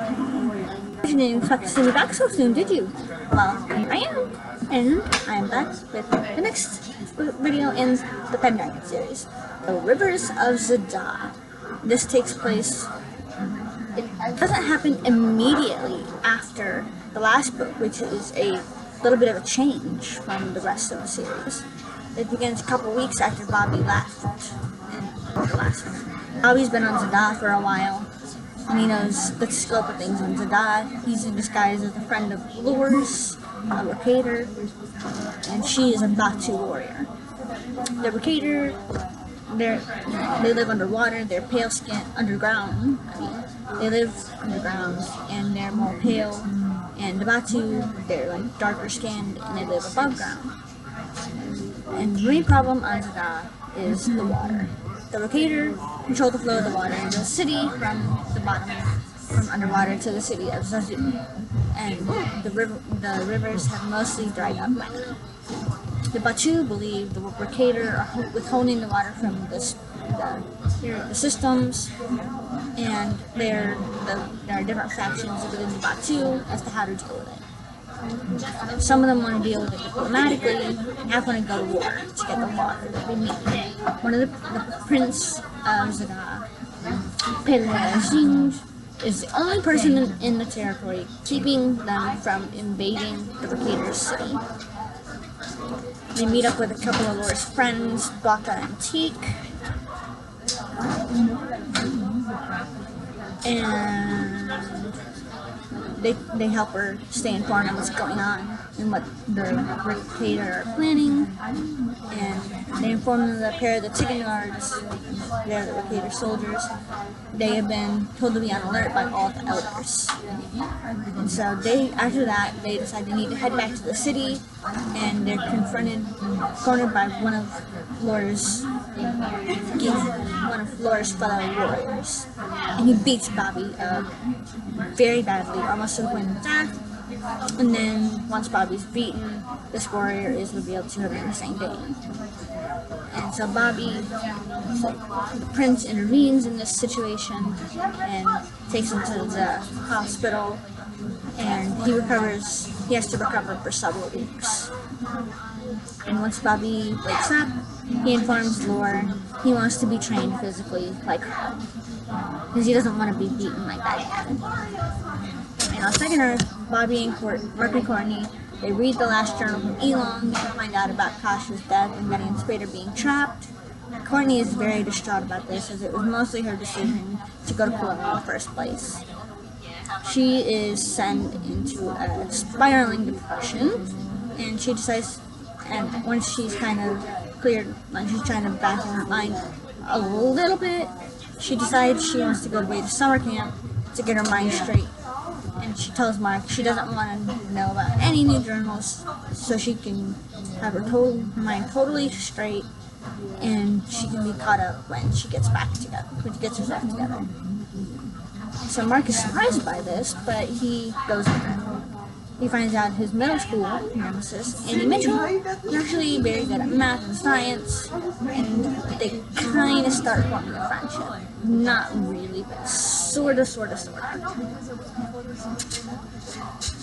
You didn't expect to see me back so soon, did you? Well, I am. And I'm back with the next video in the Pendragon series. The Rivers of Zadaa. This takes place, it doesn't happen immediately after the last book, which is a little bit of a change from the rest of the series. It begins a couple weeks after Bobby left in the last one. Bobby's been on Zadaa for a while, and he knows the scope of things on Zadaa. He's in disguise as a friend of Lures, a Rickator, and she is a Batu warrior. The Rickator, they live underwater, they're pale skin, underground, they live underground, and they're more pale, and the Batu, they're like darker skinned, and they live above ground. And the main problem on Zadaa is the water. The Rickator control the flow of the water in the city from the bottom, from underwater to the city of Zadaa. And the rivers have mostly dried up by now. The Batu believe the Rickator are withholding the water from the systems, and there are different factions within the Batu as to how to deal with it. Some of them want to deal with it diplomatically, and half want to go to war to get the water that they need. One of the Prince of Zadaa, Pendragon, is the only person in the territory keeping them from invading the Rickator's city. They meet up with a couple of Laura's friends, Baka and Teak, and they help her stay informed on what's going on and what the Rickator are planning, and they inform the pair of the chicken guards, they're the Rickator soldiers. They have been told to be on alert by all the elders. And so after that, they decide they need to head back to the city, and they're cornered by one of Laura's fellow warriors. And he beats Bobby very badly, almost to the point of death. And then, once Bobby's beaten, this warrior is revealed to have been the same day. And so the prince intervenes in this situation and takes him to the hospital, and he has to recover for several weeks. And once Bobby wakes up, he informs Lore he wants to be trained physically like her, because he doesn't want to be beaten like that again. And on Second Earth, Bobby and Mark and Courtney, they read the last journal from Elon to find out about Kasha's death and Betty and Spader being trapped. Courtney is very distraught about this, as it was mostly her decision to go to Quillan in the first place. She is sent into a spiraling depression, and she decides, and once she's kind of cleared, when she's trying to back in her mind a little bit, she decides she wants to go away to summer camp to get her mind straight. And she tells Mark she doesn't want to know about any new journals, so she can have her mind totally straight, and she can be caught up when she gets herself together. So Mark is surprised by this, but he goes with her. He finds out his middle school nemesis, Annie Mitchell, is actually very good at math and science, and they kind of start forming a friendship. Not really, but sorta.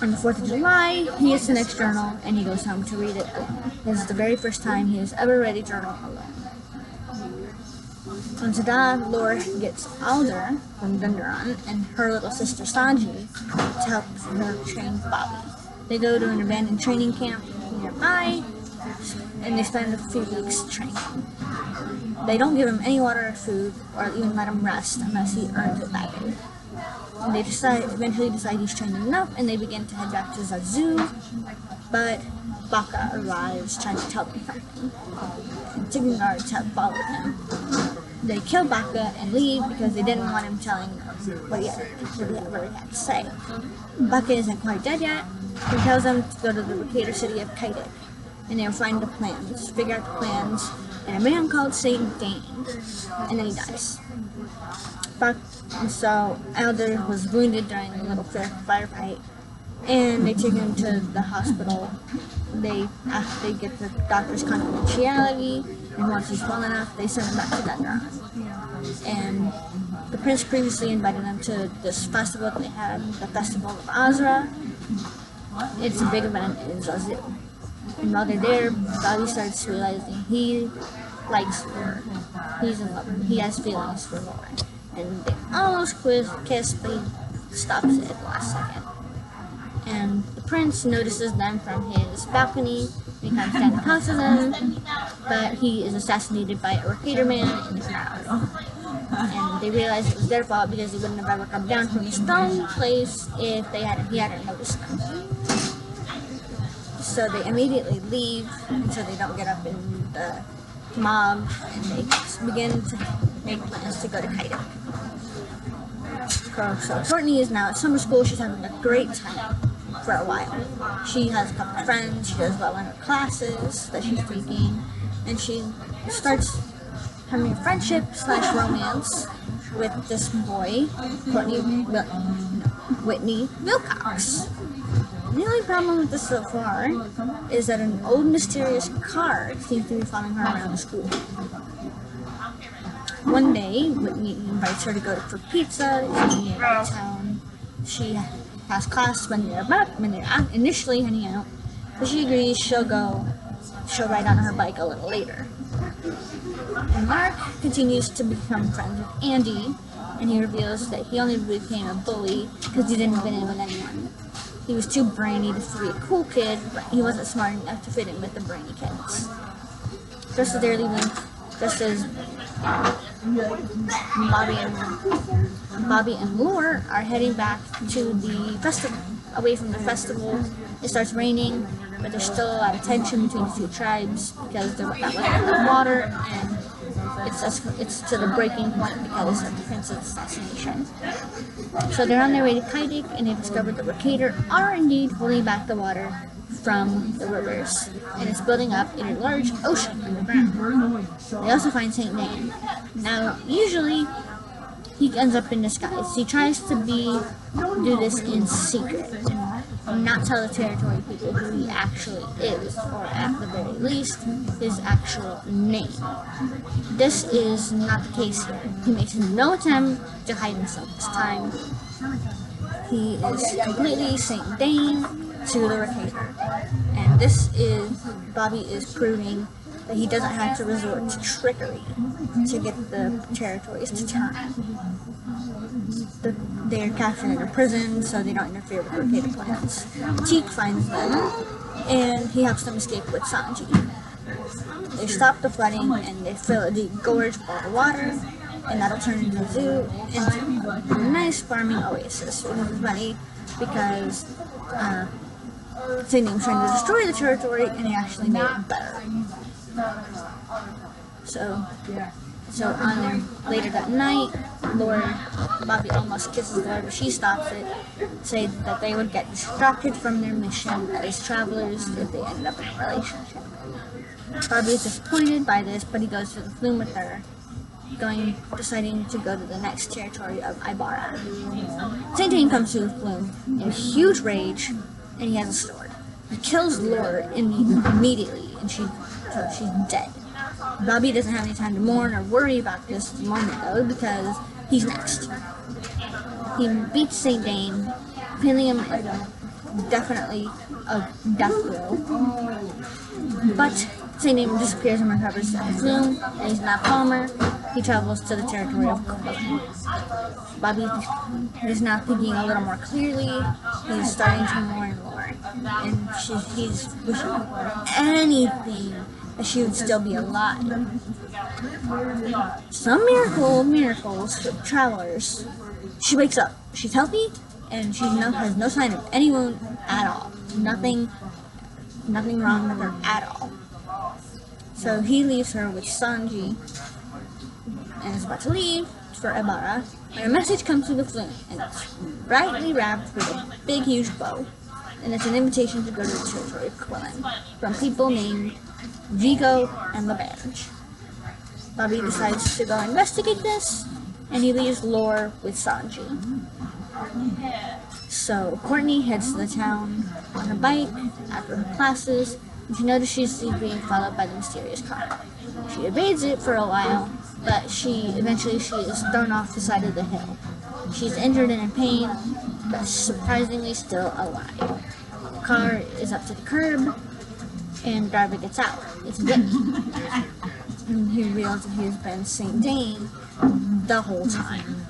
On the 4th of July, he gets the next journal, and he goes home to read it alone. This is the very first time he has ever read a journal alone. On Zadaa, Lore gets Alder from Pendragon and her little sister Sanji to help her train Bobby. They go to an abandoned training camp nearby, and they spend a few weeks training. They don't give him any water or food, or even let him rest unless he earns it that way. And they eventually decide he's trained enough, and they begin to head back to Zazu, but Baka arrives trying to tell them something, and chicken guards have followed him. They kill Baka and leave because they didn't want him telling what he really had to say. Baka isn't quite dead yet. He tells them to go to the Rickator city of Kaidik, and they'll find the plans, figure out the plans, and a man called Saint Dane, and then he dies. And so Elder was wounded during a little firefight, and they take him to the hospital. They get the doctor's confidentiality, And once he's well enough, they send him back to Pendragon. And the prince previously invited them to this festival that they had, the Festival of Azra. It's a big event in Zadaa. And while they're there, Bobby starts realizing he likes Laura. He's in love. He has feelings for Laura. And they almost kiss, but he stops it at the last second. And the prince notices them from his balcony. He comes down and talks to them, but he is assassinated by a Rickator man in the crowd. And they realize it was their fault because he wouldn't have ever come down from his stone place if he hadn't noticed them. So they immediately leave, and so they don't get up in the mob, and they begin to make plans to go to Quillan. So Courtney is now at summer school. She's having a great time for a while. She has a couple of friends. She does well in her classes that she's taking, and she starts having a friendship/romance with this boy, Whitney Wilcox. The only problem with this so far is that an old mysterious car seems to be following her around the school. One day, Whitney invites her to go for pizza in nearby town. She has class when they're initially hanging out, but she agrees she'll ride on her bike a little later. And Mark continues to become friends with Andy, and he reveals that he only became a bully because he didn't fit in with anyone. He was too brainy to be a cool kid, but he wasn't smart enough to fit in with the brainy kids. Just as they're leaving, just as Bobby and Lore are heading back to the festival, away from the festival. It starts raining, but there's still a lot of tension between the two tribes because there wasn't enough water, and it's to the breaking point because of the prince's assassination. So they're on their way to Quillan, and they discover the Rickator are indeed holding back the water from the rivers, and it's building up in a large ocean underground. They also find Saint Name. Now, usually, he ends up in disguise. He tries to do this in secret and not tell the territory people who he actually is, or at the very least, his actual name. This is not the case here. He makes no attempt to hide himself this time. He is completely Saint Dane to the Rickator. And Bobby is proving that he doesn't have to resort to trickery to get the territories to turn. They're captured in a prison, so they don't interfere with Rickator plans. Teak finds them, and he helps them escape with Sanji. They stop the flooding, and they fill the gorge full of water, and that'll turn into a zoo, into a nice farming oasis. Which is funny, because Saint Name was trying to destroy the territory, and he actually made it better. So on there later that night, Bobby almost kisses Lore, but she stops it, saying that they would get distracted from their mission as travelers if they ended up in a relationship. Bobby is disappointed by this, but he goes to the flume with her, deciding to go to the next territory of Ibarra. Saint Dane comes to the flume in a huge rage, and he has a sword. He kills Lore immediately, and she's dead. Bobby doesn't have any time to mourn or worry about this moment though, because he's next. He beats Saint Dane, pinning him definitely a death blow. But Saint Dane disappears and recovers at the flume, and he's now calmer. He travels to the territory of Quillan. Bobby is now thinking a little more clearly. He's starting to mourn Lore, and he's wishing for anything that she would still be alive. Some miracles for travelers. She wakes up. She's healthy, and she has no sign of anyone at all. Nothing wrong with her at all. So he leaves her with Sanji, and is about to leave for Ibarra, when a message comes through the flume, and it's brightly wrapped with a big, huge bow. And it's an invitation to go to the territory of Quillan from people named Vigo and LaBerge. Bobby decides to go investigate this, and he leaves Lore with Sanji. So Courtney heads to the town on her bike after her classes, and she notices she's being followed by the mysterious car. She evades it for a while, but eventually she is thrown off the side of the hill. She's injured and in pain, but surprisingly still alive. The car is up to the curb, and the driver gets out. It's Whitney. And he realizes that he's been St. Dane the whole time.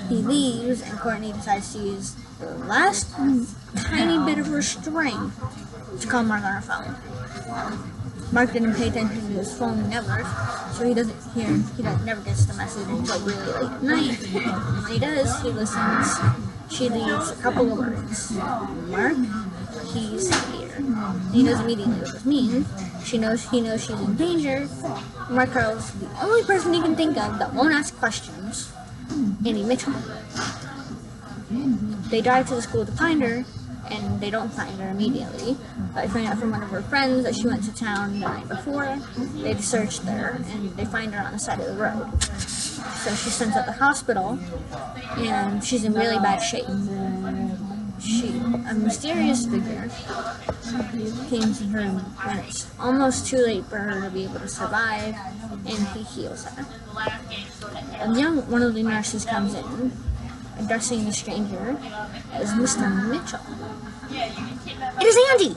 He leaves, and Courtney decides to use the last tiny bit of her strength to call Mark on her phone. Mark didn't pay attention to his phone never, so he never gets the message until really late at night. And when he does, he listens. She leaves a couple of words. Mark, he's here. He knows immediately what this means. He knows she's in danger. Mark Carl's the only person he can think of that won't ask questions. Annie Mitchell. They drive to the school to find her, and they don't find her immediately. They find out from one of her friends that she went to town the night before. They search there, and they find her on the side of the road. So she's sent to the hospital, and she's in really bad shape. A mysterious figure came to her when it's almost too late for her to be able to survive, and he heals her. One of the nurses comes in, addressing the stranger as Mr. Mitchell. It is Andy!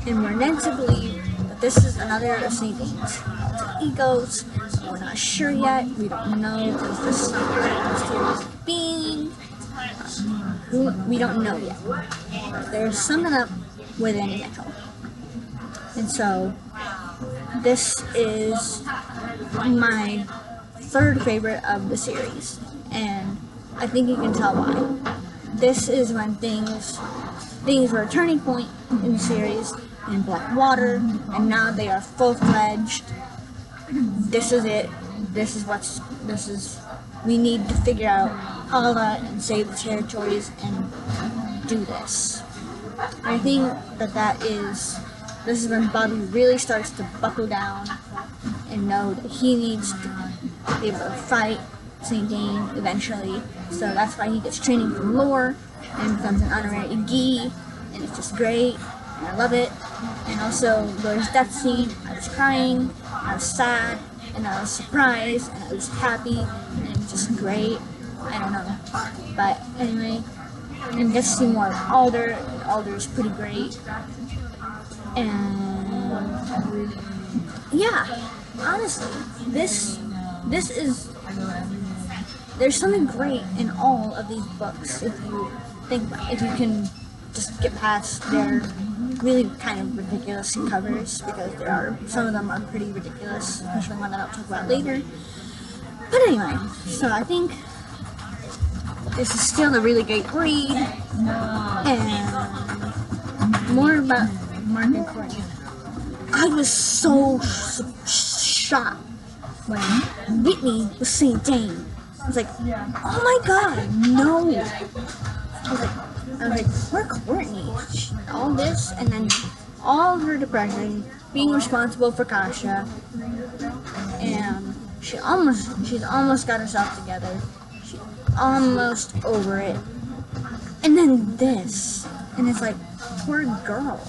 And we're led to believe that this is another of St. Dane's alter egos. We're not sure yet. We don't know. Is this some kind of mysterious being? We don't know yet. But there's something up with Andy Mitchell. And so, this is my third favorite of the series. And I think you can tell why. This is when things were a turning point in the series in Blackwater, and now they are full-fledged. This is it. We need to figure out Hala and save the territories and do this. I think this is when Bobby really starts to buckle down and know that he needs to be able to fight St. Dane eventually. So that's why he gets training from Lore and becomes an honorary Gee, and it's just great, and I love it. And also, Lore's death scene, I was crying, I was sad, and I was surprised, and I was happy, and it was just great. I don't know. But anyway, and get to see more of Alder. Alder is pretty great. And yeah, honestly, this is, there's something great in all of these books if you can just get past their really kind of ridiculous covers, because some of them are pretty ridiculous, especially one that I'll talk about later. But anyway, so I think this is still a really great read, and more about Mark and Courtney. I was so shocked when Whitney was St. Dane. I was like, oh my god, no! I was like, poor Courtney. All this, and then all her depression, being responsible for Kasha, and she's almost got herself together. She's almost over it. And then this, and it's like, poor girl.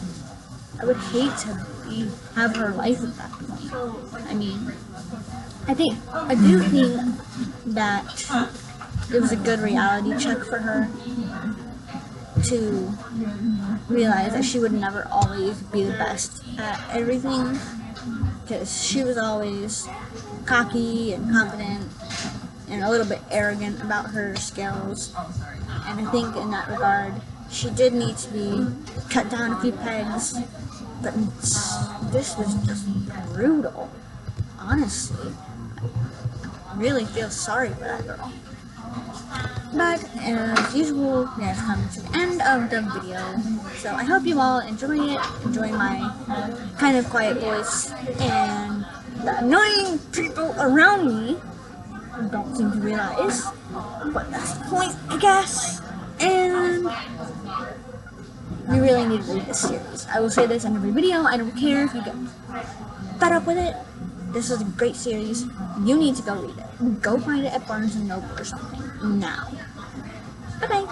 I would hate to have her life at that point. I mean, I do think that it was a good reality check for her to realize that she would never always be the best at everything, because she was always cocky and confident and a little bit arrogant about her skills. And I think in that regard, she did need to be cut down a few pegs, but this was just brutal. Honestly, I really feel sorry for that girl. But as usual, we have come to the end of the video. So I hope you all enjoy it, enjoy my kind of quiet voice, and the annoying people around me who don't seem to realize, but that's the point, I guess. And we really need to read this series. I will say this in every video. I don't care if you get fed up with it. This is a great series. You need to go read it. Go find it at Barnes & Noble or something now. Bye-bye.